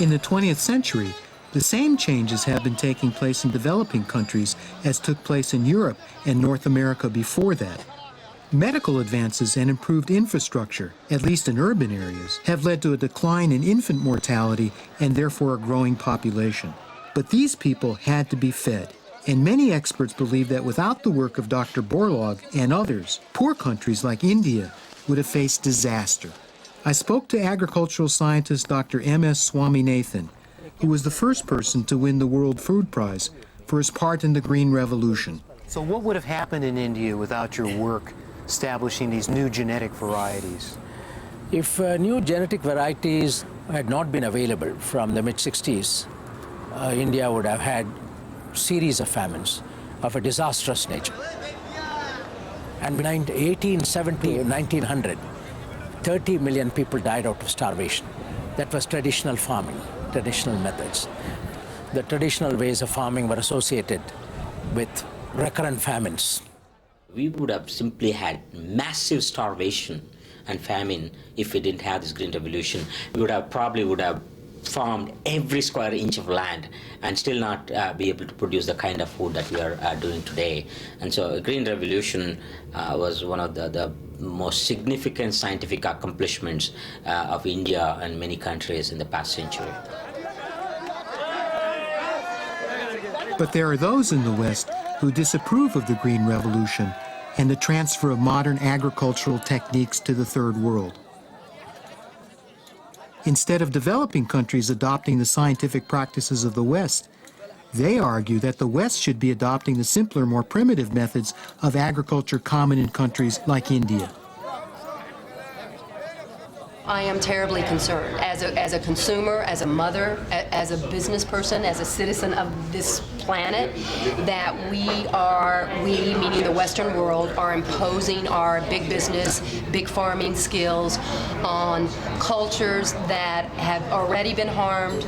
In the 20th century, the same changes have been taking place in developing countries as took place in Europe and North America before that. Medical advances and improved infrastructure, at least in urban areas, have led to a decline in infant mortality and therefore a growing population. But these people had to be fed, and many experts believe that without the work of Dr. Borlaug and others, poor countries like India would have faced disaster. I spoke to agricultural scientist Dr. M.S. Swaminathan, who was the first person to win the World Food Prize for his part in the Green Revolution. So what would have happened in India without your work establishing these new genetic varieties? If new genetic varieties had not been available from the mid-60s, India would have had a series of famines of a disastrous nature. And in 1870 or 1900, 30 million people died out of starvation. That was traditional farming, traditional methods. The traditional ways of farming were associated with recurrent famines. We would have simply had massive starvation and famine if we didn't have this Green Revolution. We would have farmed every square inch of land and still not be able to produce the kind of food that we are doing today. And so Green Revolution was one of the most significant scientific accomplishments of India and many countries in the past century. But there are those in the West who disapprove of the Green Revolution and the transfer of modern agricultural techniques to the Third World. Instead of developing countries adopting the scientific practices of the West, they argue that the West should be adopting the simpler, more primitive methods of agriculture common in countries like India. I am terribly concerned as a consumer, as a mother, as a business person, as a citizen of this planet, that we, meaning the Western world, are imposing our big business, big farming skills on cultures that have already been harmed,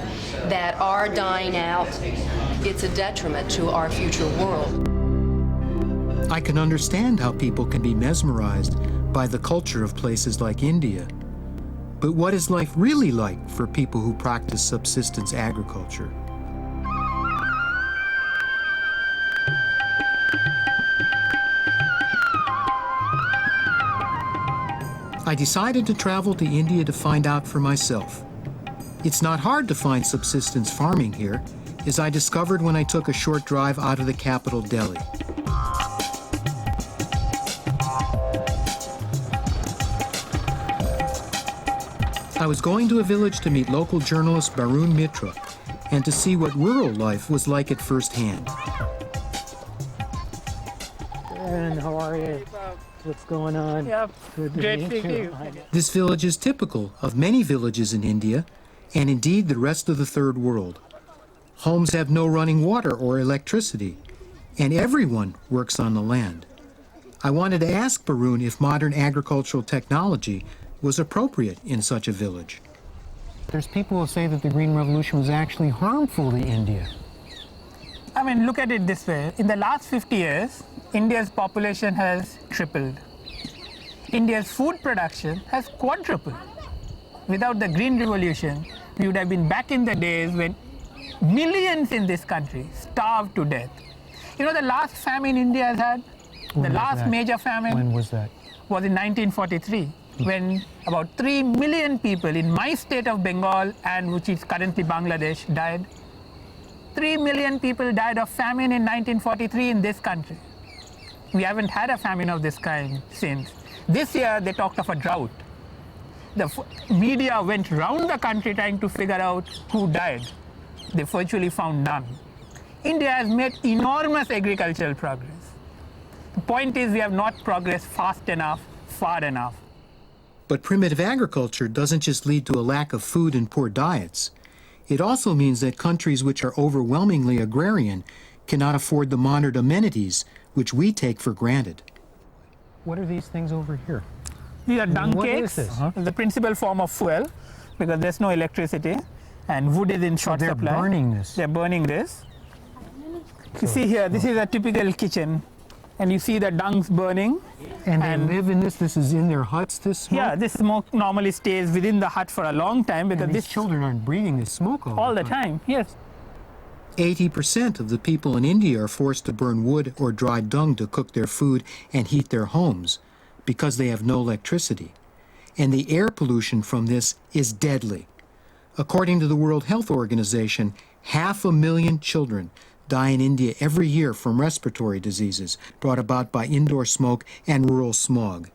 that are dying out. It's a detriment to our future world. I can understand how people can be mesmerized by the culture of places like India. But what is life really like for people who practice subsistence agriculture? I decided to travel to India to find out for myself. It's not hard to find subsistence farming here, as I discovered when I took a short drive out of the capital, Delhi. I was going to a village to meet local journalist Barun Mitra and to see what rural life was like at first hand. And how are you? What's going on? Yep. Great to meet you. This village is typical of many villages in India, and indeed the rest of the Third World. Homes have no running water or electricity, and everyone works on the land. I wanted to ask Barun if modern agricultural technology was appropriate in such a village. There's people who say that the Green Revolution was actually harmful to India. I mean, look at it this way. In the last 50 years, India's population has tripled. India's food production has quadrupled. Without the Green Revolution, we would have been back in the days when millions in this country starved to death. You know, the last famine India has had, the last major famine. When was that? Was in 1943. When about 3 million people in my state of Bengal, and which is currently Bangladesh, died. 3 million people died of famine in 1943 in this country. We haven't had a famine of this kind since. This year they talked of a drought. The media went round the country trying to figure out who died. They virtually found none. India has made enormous agricultural progress. The point is we have not progressed fast enough, far enough. But primitive agriculture doesn't just lead to a lack of food and poor diets. It also means that countries which are overwhelmingly agrarian cannot afford the modern amenities which we take for granted. What are these things over here? These are dung What cakes, is this? the principal form of fuel, because there's no electricity, and wood is in short they're supply. burning this. They're burning this. You see here, this is a typical kitchen and you see the dungs burning. And they live in this? This is in their huts, this smoke? Yeah, this smoke normally stays within the hut for a long time because And these this children aren't breathing this smoke all the time. Yes. 80% of the people in India are forced to burn wood or dry dung to cook their food and heat their homes because they have no electricity. And the air pollution from this is deadly. According to the World Health Organization, 500,000 children die in India every year from respiratory diseases brought about by indoor smoke and rural smog.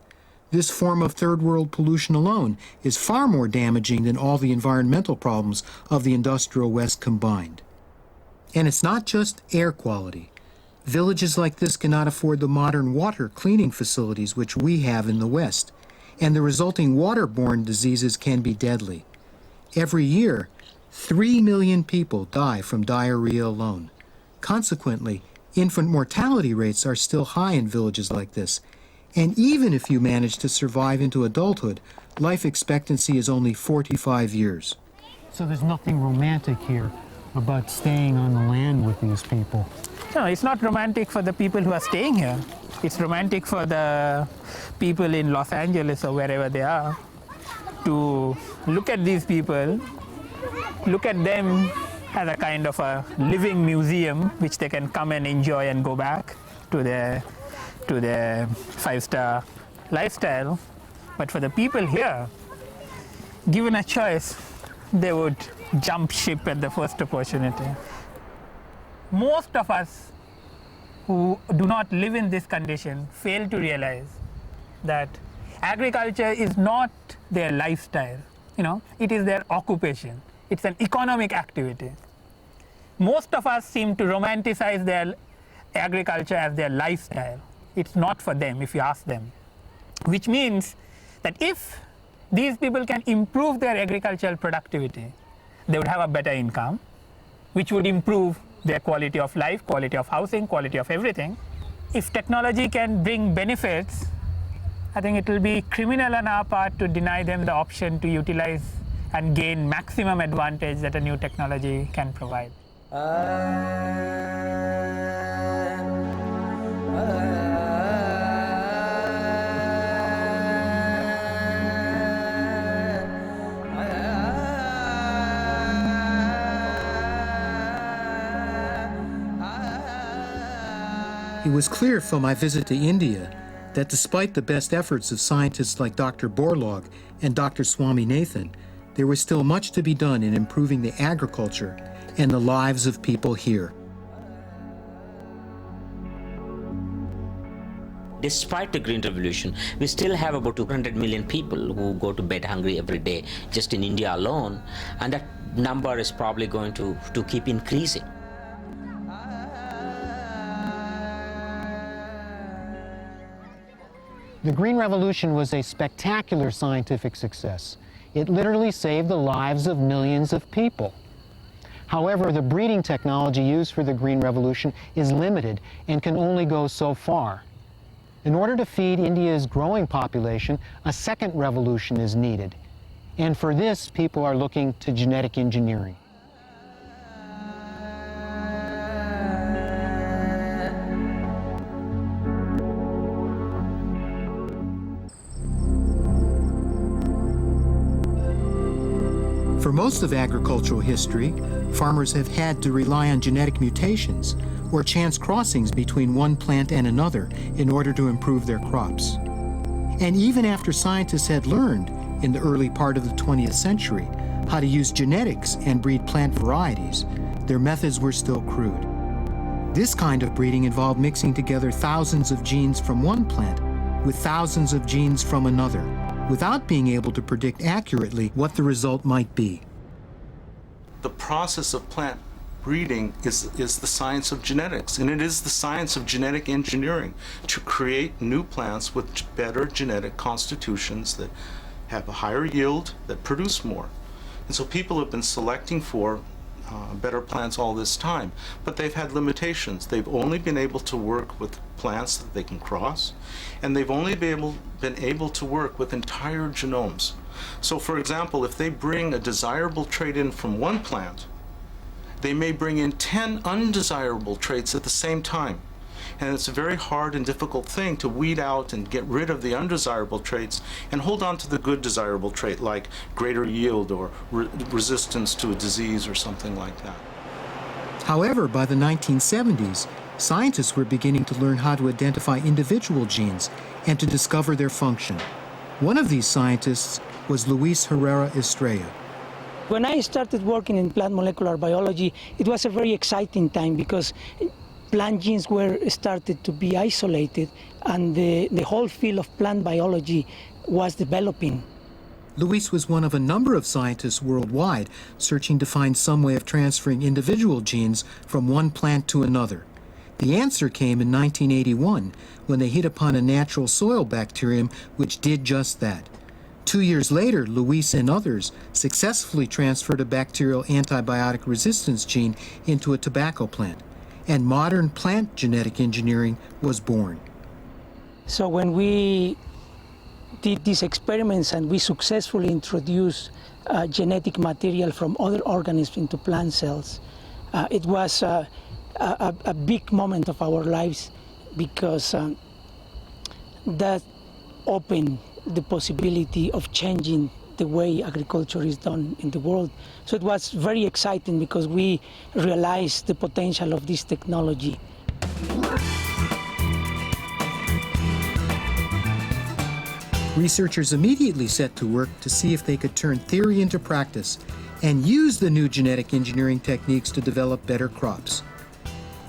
This form of third world pollution alone is far more damaging than all the environmental problems of the industrial West combined. And it's not just air quality. Villages like this cannot afford the modern water cleaning facilities which we have in the West, and the resulting waterborne diseases can be deadly. Every year, 3 million people die from diarrhea alone. Consequently, infant mortality rates are still high in villages like this, and even if you manage to survive into adulthood, life expectancy is only 45 years. So there's nothing romantic here about staying on the land with these people. No, it's not romantic for the people who are staying here. It's romantic for the people in Los Angeles or wherever they are to look at these people, look at them as a kind of a living museum which they can come and enjoy and go back to their 5-star lifestyle. But for the people here, given a choice, they would jump ship at the first opportunity. Most of us who do not live in this condition fail to realize that agriculture is not their lifestyle. It is their occupation. It's an economic activity. Most of us seem to romanticize their agriculture as their lifestyle. It's not for them if you ask them. Which means that if these people can improve their agricultural productivity, they would have a better income, which would improve their quality of life, quality of housing, quality of everything. If technology can bring benefits, I think it will be criminal on our part to deny them the option to utilize and gain maximum advantage that a new technology can provide. It was clear from my visit to India that despite the best efforts of scientists like Dr. Borlaug and Dr. Swaminathan, there was still much to be done in improving the agriculture and the lives of people here. Despite the Green Revolution, we still have about 200 million people who go to bed hungry every day, just in India alone, and that number is probably going to keep increasing. The Green Revolution was a spectacular scientific success. It literally saved the lives of millions of people. However, the breeding technology used for the Green Revolution is limited and can only go so far. In order to feed India's growing population, a second revolution is needed. And for this, people are looking to genetic engineering. For most of agricultural history, farmers have had to rely on genetic mutations or chance crossings between one plant and another in order to improve their crops. And even after scientists had learned, in the early part of the 20th century, how to use genetics and breed plant varieties, their methods were still crude. This kind of breeding involved mixing together thousands of genes from one plant with thousands of genes from another, without being able to predict accurately what the result might be. The process of plant breeding is the science of genetics, and it is the science of genetic engineering to create new plants with better genetic constitutions that have a higher yield, that produce more. And so people have been selecting for better plants all this time, but they've had limitations. They've only been able to work with plants that they can cross, and they've only been able to work with entire genomes. So for example, if they bring a desirable trait in from one plant, they may bring in 10 undesirable traits at the same time. And it's a very hard and difficult thing to weed out and get rid of the undesirable traits and hold on to the good desirable trait like greater yield or resistance to a disease or something like that. However, by the 1970s, scientists were beginning to learn how to identify individual genes and to discover their function. One of these scientists was Luis Herrera Estrella. When I started working in plant molecular biology, it was a very exciting time because plant genes were started to be isolated and the whole field of plant biology was developing. Luis was one of a number of scientists worldwide searching to find some way of transferring individual genes from one plant to another. The answer came in 1981 when they hit upon a natural soil bacterium which did just that. 2 years later, Luis and others successfully transferred a bacterial antibiotic resistance gene into a tobacco plant, and modern plant genetic engineering was born. So when we did these experiments and we successfully introduced genetic material from other organisms into plant cells, it was a big moment of our lives because that opened the possibility of changing the way agriculture is done in the world. So it was very exciting because we realized the potential of this technology. Researchers immediately set to work to see if they could turn theory into practice and use the new genetic engineering techniques to develop better crops.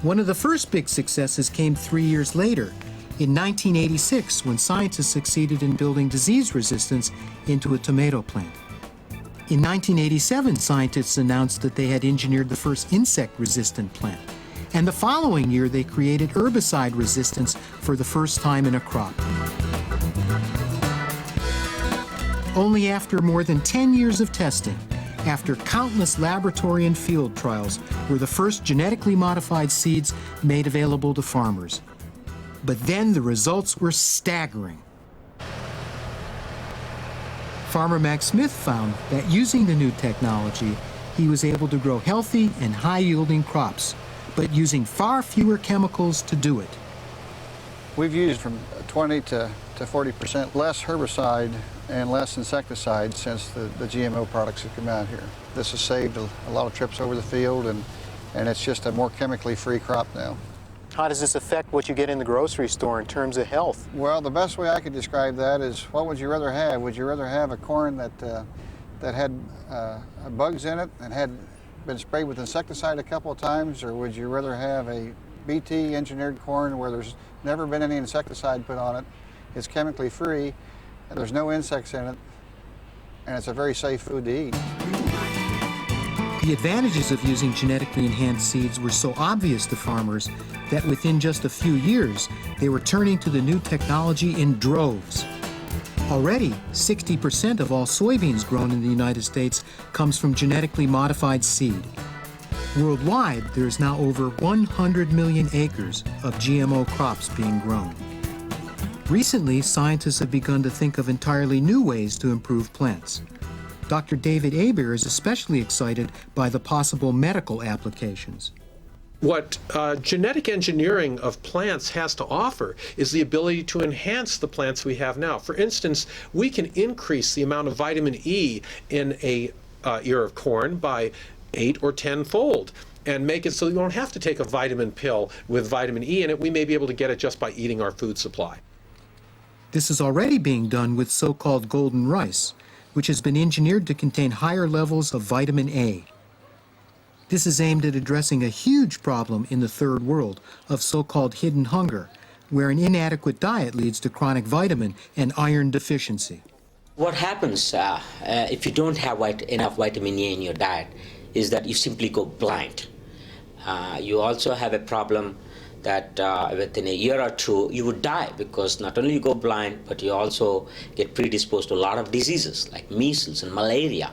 One of the first big successes came 3 years later, in 1986, when scientists succeeded in building disease resistance into a tomato plant. In 1987, scientists announced that they had engineered the first insect-resistant plant. And the following year, they created herbicide resistance for the first time in a crop. Only after more than 10 years of testing, after countless laboratory and field trials, were the first genetically modified seeds made available to farmers. But then the results were staggering. Farmer Max Smith found that using the new technology, he was able to grow healthy and high-yielding crops, but using far fewer chemicals to do it. We've used from 20 to 40% less herbicide and less insecticide since the GMO products have come out here. This has saved a lot of trips over the field, and it's just a more chemically free crop now. How does this affect what you get in the grocery store in terms of health? Well, the best way I could describe that is, what would you rather have? Would you rather have a corn that had bugs in it and had been sprayed with insecticide a couple of times, or would you rather have a BT engineered corn where there's never been any insecticide put on it, it's chemically free, and there's no insects in it, and it's a very safe food to eat? The advantages of using genetically enhanced seeds were so obvious to farmers that within just a few years, they were turning to the new technology in droves. Already, 60% of all soybeans grown in the United States comes from genetically modified seed. Worldwide, there is now over 100 million acres of GMO crops being grown. Recently, scientists have begun to think of entirely new ways to improve plants. Dr. David Aber is especially excited by the possible medical applications. What genetic engineering of plants has to offer is the ability to enhance the plants we have now. For instance, we can increase the amount of vitamin E in a ear of corn by 8 or 10-fold and make it so you don't have to take a vitamin pill with vitamin E in it. We may be able to get it just by eating our food supply. This is already being done with so-called golden rice, which has been engineered to contain higher levels of vitamin A. This is aimed at addressing a huge problem in the third world of so-called hidden hunger, where an inadequate diet leads to chronic vitamin and iron deficiency. What happens if you don't have enough vitamin A in your diet is that you simply go blind. You also have a problem that within a year or two you would die, because not only you go blind, but you also get predisposed to a lot of diseases like measles and malaria.